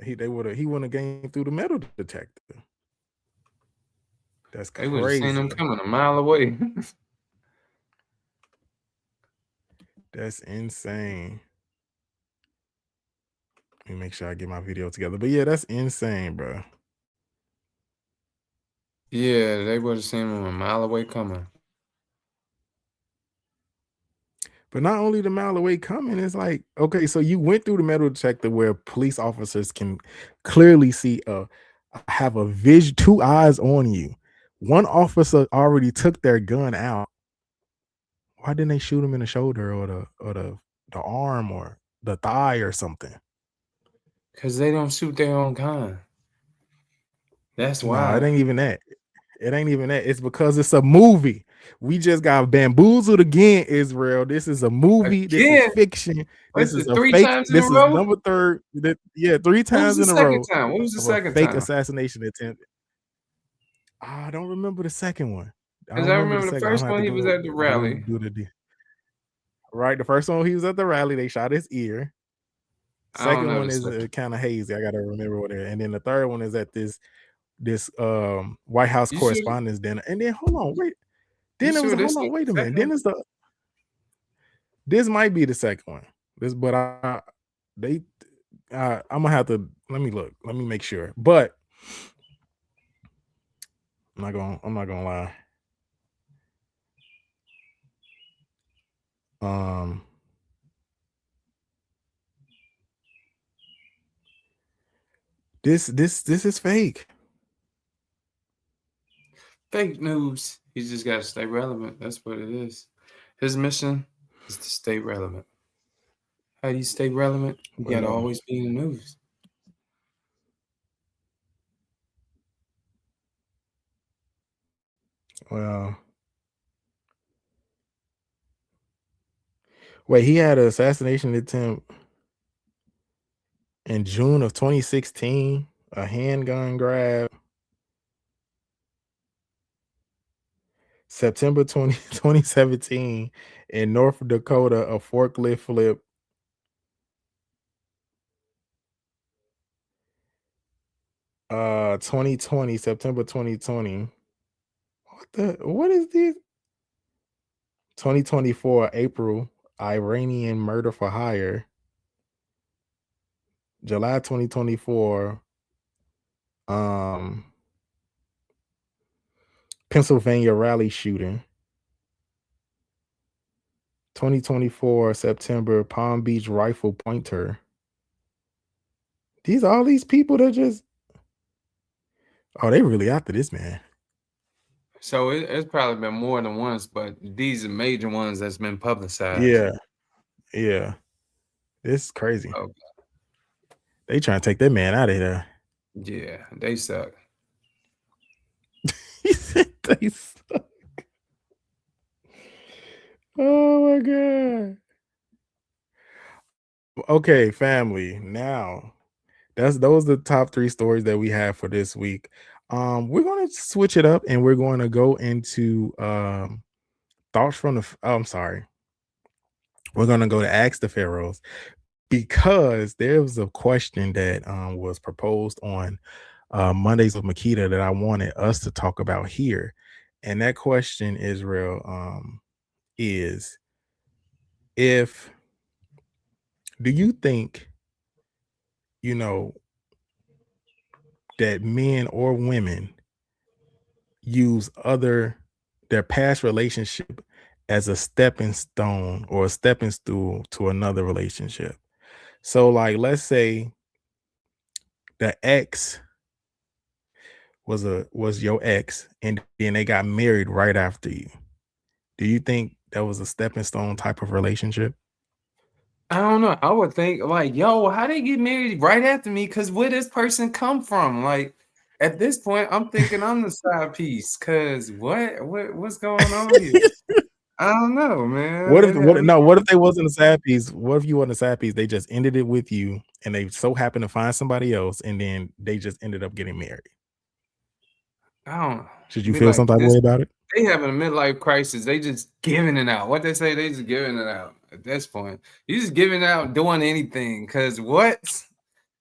S1: he wouldn't have came through the metal detector. That's
S2: They would have seen him
S1: crazy.
S2: coming a mile away.
S1: That's insane. Let me make sure I get my video together. But yeah, that's insane, bro.
S2: Yeah, they would have seen him a mile away coming.
S1: But not only the mile away coming, it's like, okay, so you went through the metal detector where police officers can clearly see have a vision, two eyes on you. One officer already took their gun out. Why didn't they shoot him in the shoulder or the arm or the thigh or something?
S2: Because they don't shoot their own kind. That's
S1: No, it
S2: why.
S1: ain't even that. It ain't even that. It's because it's a movie. We just got bamboozled again, Israel. This is a movie. This is
S2: Again,
S1: fiction.
S2: what's
S1: This
S2: it,
S1: is a
S2: three
S1: fake.
S2: times in a
S1: This is
S2: row?
S1: number third. Yeah, three
S2: What was
S1: times
S2: the
S1: in a
S2: second
S1: row
S2: time? What was the
S1: of a
S2: second
S1: fake
S2: time?
S1: assassination attempt. I don't remember the second one. I
S2: Because
S1: don't
S2: I
S1: remember the
S2: remember the
S1: second. I'm
S2: first
S1: gonna have
S2: one,
S1: to
S2: he was at the
S1: go
S2: rally.
S1: do right. The first one he was at the rally. They shot his ear.
S2: I don't
S1: Second
S2: know
S1: one
S2: the
S1: is
S2: second.
S1: kind of hazy. I gotta remember what it. And then the third one is at this White House
S2: You should.
S1: Correspondence Dinner. And then hold on, wait.
S2: You
S1: Then there was
S2: sure
S1: a hold
S2: this
S1: on,
S2: ain't
S1: wait a
S2: the
S1: minute.
S2: second?
S1: This might be the second one. But they I'm gonna have to let me look. Let me make sure. But I'm not gonna lie. Um this is fake.
S2: Fake news. He just got to stay relevant. That's what it is. His mission is to stay relevant. How do you stay relevant? You got to
S1: Well,
S2: always be in the news.
S1: well, wait, he had an assassination attempt in June of 2016, a handgun grab, September 2017 in North Dakota, a forklift flip, 2020, September 2020. What is this? 2024, April, Iranian murder for hire. July 2024, um, Pennsylvania rally shooting. 2024, September, Palm Beach rifle pointer. All these people that just they really after this man.
S2: So it's probably been more than once, but these are major ones that's been publicized.
S1: Yeah, yeah. This is crazy.
S2: Oh,
S1: They trying to take that man out of here.
S2: yeah, they suck.
S1: He said they suck. Oh my god. Okay, family. Now those are the top 3 stories that we have for this week. We're gonna switch it up and we're going to go into thoughts from I'm sorry. We're gonna go to Ask the Pharaohs because there was a question that was proposed on Mondays with Makita that I wanted us to talk about here. And that question, Israel, is if do you think, you know, that men or women use their past relationship as a stepping stone or a stepping stool to another relationship? So like let's say the ex was your ex and then they got married right after you. Do you think that was a stepping stone type of relationship?
S2: I don't know. I would think like, yo, how they get married right after me? Cause where this person come from? Like at this point, I'm thinking I'm the side piece. Cause what's going on here? I don't know, man.
S1: What if
S2: Maybe I
S1: what
S2: need.
S1: no, what if they wasn't a sad piece? What if you wasn't a sad piece? They just ended it with you and they so happened to find somebody else and then they just ended up getting married.
S2: I don't
S1: Should you
S2: be
S1: feel
S2: like
S1: some type of
S2: this.
S1: way about it?
S2: They having a midlife crisis. They just giving it out. What they say, they just giving it out. At this point, you just giving out, doing anything. Cause what?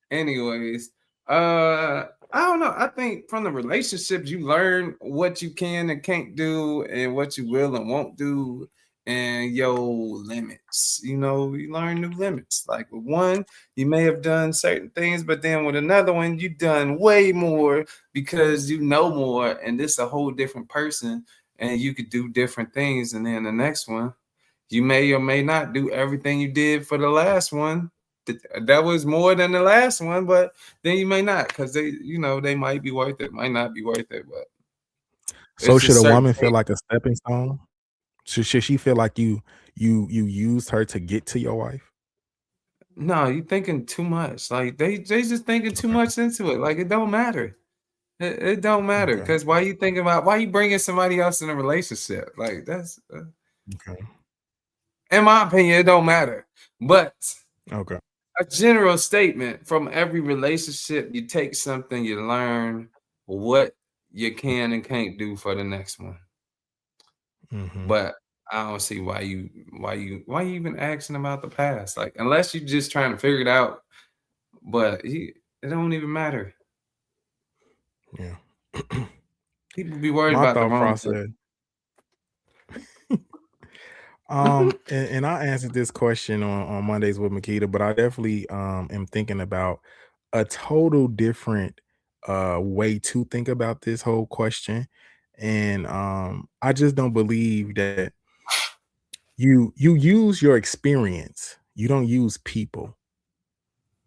S2: Anyways, I don't know. I think from the relationships you learn what you can and can't do, and what you will and won't do, and your limits. You know, you learn new limits. Like with one, you may have done certain things, but then with another one, you done way more because you know more, and this a whole different person, and you could do different things. And then the next one, you may or may not do everything you did for the last one. That was more than the last one, but then you may not because they might be worth it, might not be worth it, but
S1: So
S2: it's
S1: should
S2: just
S1: a
S2: certain
S1: woman feel
S2: things.
S1: like a stepping stone? Should she feel like you used her to get to your wife?
S2: No, you thinking too much. Like they just thinking too
S1: Okay.
S2: much into it. Like it don't matter. It don't matter
S1: Okay.
S2: because why you bringing somebody else in a relationship? Like that's
S1: Okay.
S2: in my opinion, it don't matter. But
S1: Okay.
S2: a general statement from every relationship, you take something, you learn what you can and can't do for the next one.
S1: Mm-hmm.
S2: But I don't see why you even asking about the past. Like unless you just trying to figure it out, but it don't even matter.
S1: Yeah.
S2: People be worried
S1: My
S2: about the
S1: thought
S2: wrong thing.
S1: process. And I answered this question on Mondays with Makita, but I definitely am thinking about a total different way to think about this whole question. And I just don't believe that you use your experience. You don't use people.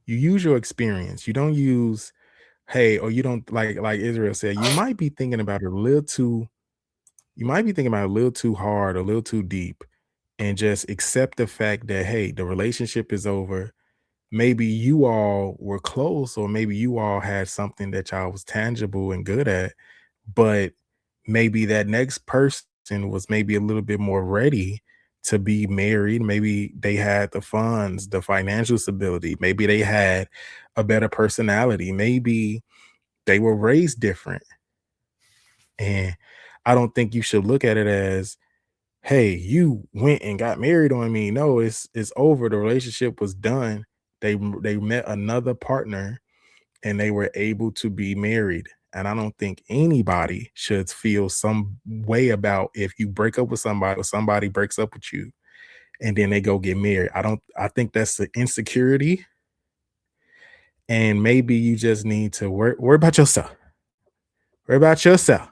S1: You use your experience. You don't use hey, or you don't like Israel said, you might be thinking about it a little too you might be thinking about it a little too hard, a little too deep, and just accept the fact that hey, the relationship is over. Maybe you all were close, or maybe you all had something that y'all was tangible and good at, but maybe that next person was maybe a little bit more ready to be married. Maybe they had the funds, the financial stability, maybe they had a better personality, maybe they were raised different. And I don't think you should look at it as hey, you went and got married on me. No, it's over. The relationship was done. They met another partner and they were able to be married. And I don't think anybody should feel some way about if you break up with somebody or somebody breaks up with you and then they go get married. I think that's the insecurity. And maybe you just need to worry about yourself. Worry about yourself.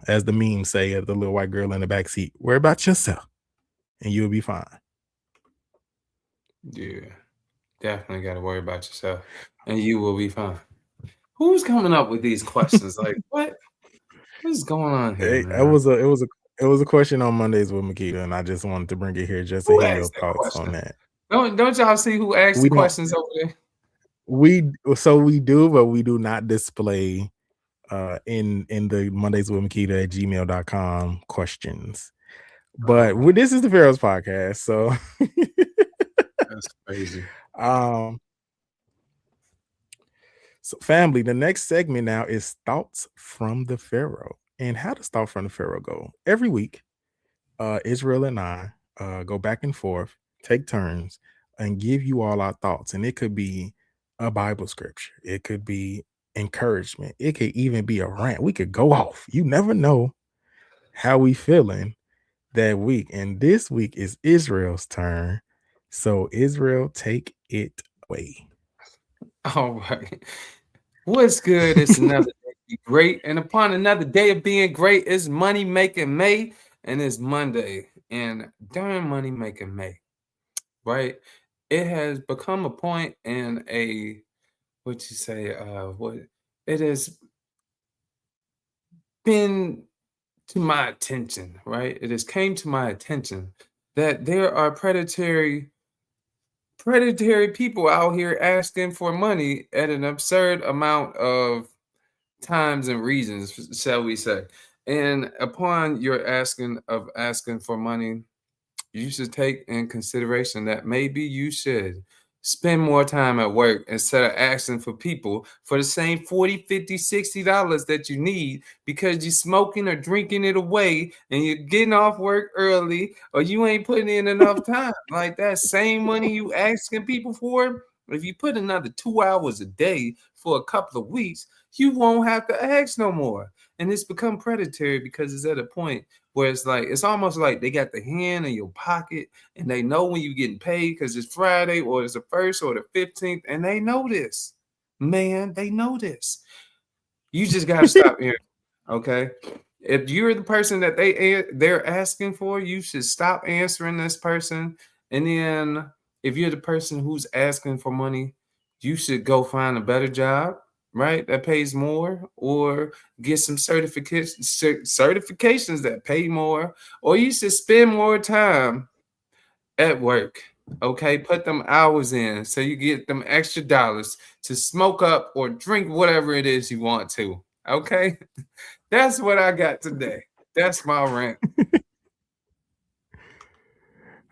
S1: As the memes say of the little white girl in the back seat. Worry about yourself and you'll be fine.
S2: Yeah, definitely got to worry about yourself, and you will be fine. Who's coming up with these questions? Like, what is going on here,
S1: It
S2: man?
S1: was a question on Mondays with Makita, and I just wanted to bring it here just to
S2: Who
S1: hear your
S2: asked that
S1: thoughts on
S2: question?
S1: that.
S2: Don't y'all see who asked the
S1: We don't
S2: questions over there?
S1: we do, but we do not display in the Mondays with Makita at gmail.com questions. But
S2: Oh,
S1: this is the Pharaohs podcast. So
S2: that's crazy.
S1: um so family, the next segment now is thoughts from the Pharaoh. And how does thought from the Pharaoh go? Every week Israel and I go back and forth, take turns, and give you all our thoughts. And it could be a Bible scripture, it could be encouragement, it could even be a rant. We could go off. You never know how we feeling that week. And this week is Israel's turn. So Israel, take it away.
S2: All right. What's good? It's another day to be great. And upon another day of being great, it's Money Making May, and it's Monday. And during Money Making May, right? It has become a point in a what you say, what it has been to my attention, right? It has came to my attention that there are predatory people out here asking for money at an absurd amount of times and reasons, shall we say. And upon your asking for money, you should take in consideration that maybe you should spend more time at work instead of asking for people for the same 40, 50, $60 that you need because you're smoking or drinking it away and you're getting off work early or you ain't putting in enough time. Like that same money you asking people for, if you put another 2 hours a day for a couple of weeks, you won't have to ask no more. And it's become predatory because it's at a point where it's like it's almost like they got the hand in your pocket and they know when you're getting paid because it's Friday or it's the 1st or the 15th, and they know this. Man, they know this. You just gotta stop here. Okay. If you're the person that they're asking for, you should stop answering this person. And then if you're the person who's asking for money, you should go find a better job, right? That pays more, or get some certifications that pay more, or you should spend more time at work. Okay, put them hours in so you get them extra dollars to smoke up or drink whatever it is you want to. Okay. That's what I got today. That's my rant.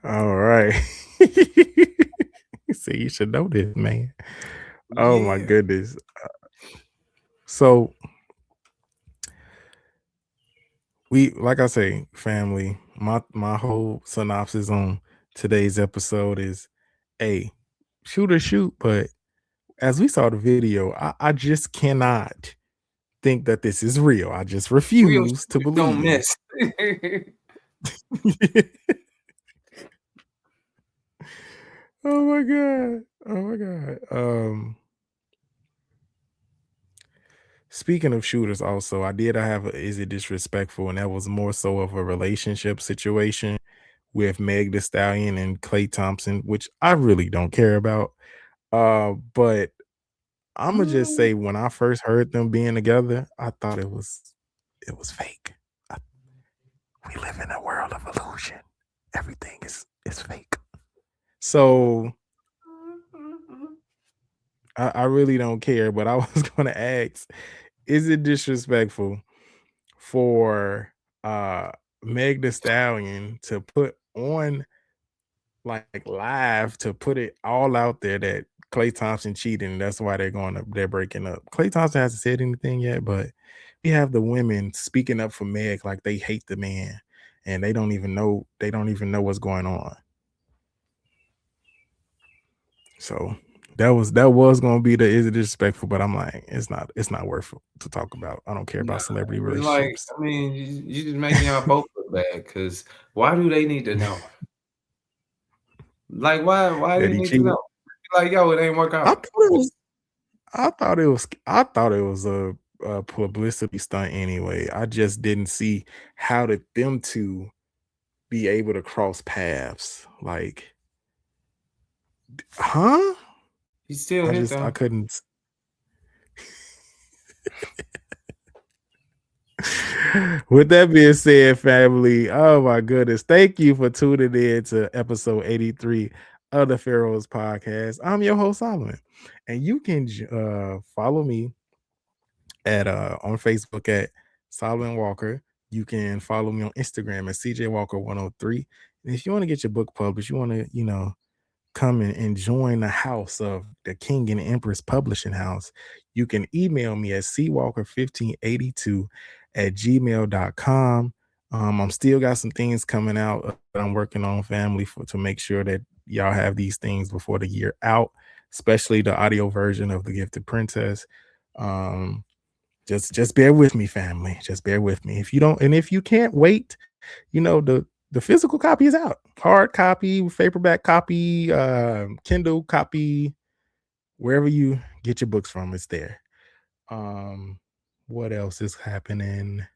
S1: All right. See, you should know this, man. Oh my
S2: Yeah.
S1: goodness. So we like I say, family, my whole synopsis on today's episode is a shoot or shoot, but as we saw the video, I just cannot think that this is real. I just
S2: Real
S1: refuse to
S2: shooters don't
S1: believe.
S2: miss.
S1: my god. Oh my god. Speaking of shooters, also, I have a is it disrespectful, and that was more so of a relationship situation with Meg The Stallion and Clay Thompson, which I really don't care about. But I'ma just
S2: Mm.
S1: say when I first heard them being together, I thought it was fake. I, we live in a world of illusion. Everything is fake. So I really don't care. But I was gonna ask, is it disrespectful for Meg The Stallion to put on like live to put it all out there that Klay Thompson cheated and that's why they're breaking up. Klay Thompson hasn't said anything yet, but we have the women speaking up for Meg like they hate the man and they don't even know what's going on. So that was gonna be the is it disrespectful, but I'm like, it's not worth it to talk about. I don't care
S2: Nah,
S1: about celebrity
S2: like,
S1: relationships.
S2: I mean, you just making y'all both look bad. Cause why do they need to know? Like, why
S1: That
S2: they
S1: he
S2: need to
S1: cheated.
S2: know? Like, yo, it ain't work
S1: I
S2: out.
S1: thought it was I thought it was a publicity stunt anyway. I just didn't see how did them two be able to cross paths. Like, huh?
S2: He still hit
S1: I
S2: though.
S1: couldn't. With that being said, family, oh my goodness, thank you for tuning in to episode 83 of the Pharaohs Podcast. I'm your host Solomon, and you can follow me at on Facebook at Solomon Walker. You can follow me on Instagram at CJ Walker 103. And if you want to get your book published, you want to, come and join the house of the King and Empress Publishing House, you can email me at cwalker1582 at gmail.com. I'm still got some things coming out that I'm working on, family, for to make sure that y'all have these things before the year out, especially the audio version of The Gifted Princess. Um, just bear with me, family. Just bear with me. If you can't wait, the physical copy is out. Hard copy, paperback copy, Kindle copy, wherever you get your books from, it's there. Um, what else is happening?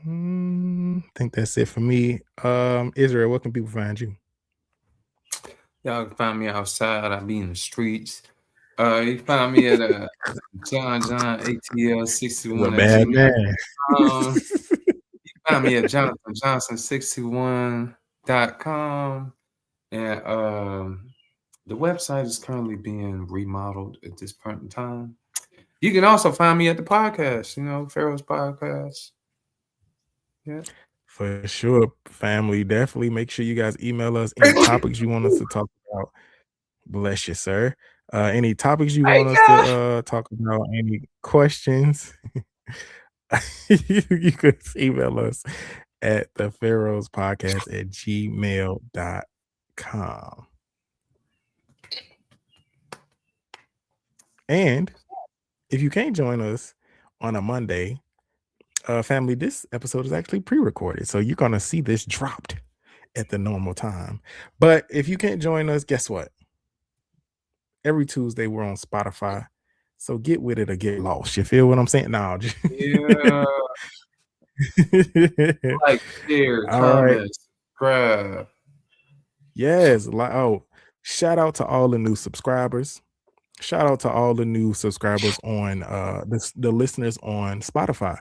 S1: I think that's it for me. Israel, what can people find you?
S2: Y'all can find me outside. I be in the streets. You find me at John ATL
S1: He's a
S2: 61 at
S1: bad
S2: gmail.
S1: man.
S2: Find me at Jonathan Johnson 61.com. And the website is currently being remodeled at this point in time. You can also find me at the podcast, Pharaohs Podcast. Yeah.
S1: For sure, family. Definitely make sure you guys email us any topics you want us to talk about. Bless you, sir. Any topics you
S2: Hey,
S1: want us to
S2: God.
S1: talk about, any questions, you could email us at the Pharaohs Podcast at gmail.com. And if you can't join us on a Monday, family, this episode is actually pre-recorded. So you're gonna see this dropped at the normal time. But if you can't join us, guess what? Every Tuesday we're on Spotify. So get with it or get lost. You feel what I'm saying? No.
S2: Yeah. Like, share,
S1: All right.
S2: comment, subscribe.
S1: Yes. Shout out to all the new subscribers. Shout out to all the new subscribers on the listeners on Spotify.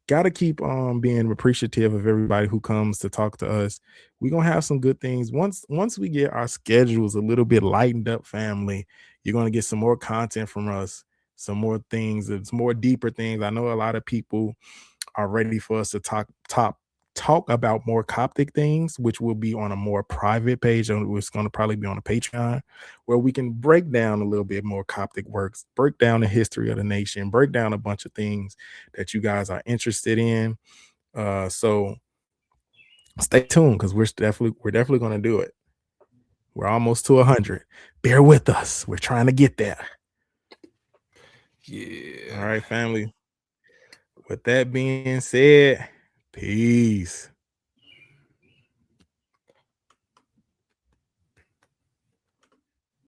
S1: Gotta keep being appreciative of everybody who comes to talk to us. We're gonna have some good things. Once we get our schedules a little bit lightened up, family, you're gonna get some more content from us, some more things, it's more deeper things. I know a lot of people are ready for us to talk about more Coptic things, which will be on a more private page, and it's going to probably be on a Patreon, where we can break down a little bit more Coptic works, break down the history of the nation, break down a bunch of things that you guys are interested in. So stay tuned because we're definitely going to do it. We're almost to 100. Bear with us. We're trying to get there.
S2: Yeah.
S1: All right, family. With that being said, peace.